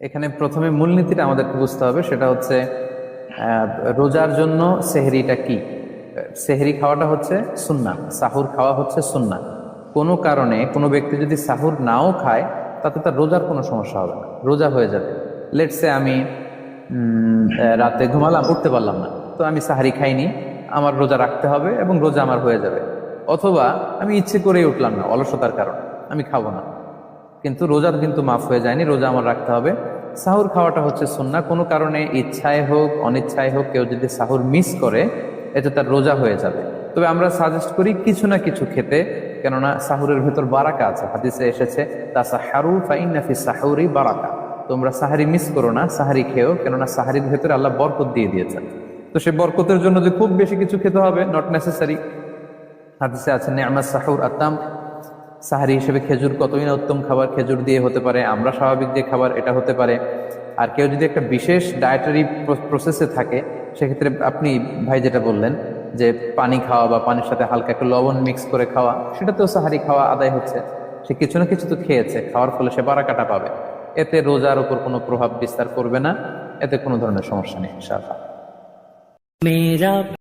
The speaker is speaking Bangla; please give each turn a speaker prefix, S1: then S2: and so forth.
S1: এখানে প্রথমে মূলনীতিটা আমাদেরকে বুঝতে হবে, সেটা হচ্ছে রোজার জন্য সেহরিটা কি। সেহরি খাওয়াটা হচ্ছে সুন্নাহ, সাহুর খাওয়া হচ্ছে সুন্নাহ। কোনো কারণে কোনো ব্যক্তি যদি সাহুর নাও খায় তাতে তার রোজার কোনো সমস্যা হবে না, রোজা হয়ে যাবে। লেটসে আমি রাতে ঘুমালাম, উঠতে পারলাম না, তো আমি সাহারি খাইনি, আমার রোজা রাখতে হবে এবং রোজা আমার হয়ে যাবে। অথবা আমি ইচ্ছে করেই উঠলাম না, অলসতার কারণে আমি খাবো না, কিন্তু রোজার কিন্তু মাফ হয়ে যায়নি, রোজা আমার রাখতে হবে। সাহুর খাওয়াটা হচ্ছে সুন্নাহ। কোনো কারণে ইচ্ছায় হোক অনিচ্ছায় হোক কেউ যদি সাহুর মিস করে এতে তার রোজা হয়ে যাবে। তবে আমরা সাজেস্ট করি কিছু না কিছু খেতে, কেননা সাহুরের ভেতর বারাকা আছে, হাদিসে এসেছে তাসাহারু ফাইন্না ফি সাহুরি বারাকা। তোমরা সাহারি মিস করো না, সাহারি খেও, কেননা সাহারির ভেতরে আল্লাহ বরকত দিয়ে দিয়েছেন। তো সে বরকতের জন্য যে খুব বেশি কিছু খেতে হবে নট নেসেসারি। হাদিসে আছে নি'মাস সাহুর আতাম, সাহারি হিসেবে খেজুর কতই না উত্তম খাবার, খেজুর দিয়ে হতে পারে, আমরা স্বাভাবিক যে খাবার এটা হতে পারে। আর কেউ যদি একটা বিশেষ ডায়েটারি প্রসেসে থাকে, সেক্ষেত্রে আপনি ভাই যেটা বললেন যে পানি খাওয়া বা পানির সাথে হালকা একটু লবণ মিক্স করে খাওয়া, সেটাতেও সাহারি খাওয়া আদায় হচ্ছে। সে কিছু না কিছু তো খেয়েছে, খাওয়ার ফলে সে বারাকাটা পাবে। এতে রোজার উপর কোনো প্রভাব বিস্তার করবে না, এতে কোনো ধরনের সমস্যা নেই ইনশাআল্লাহ।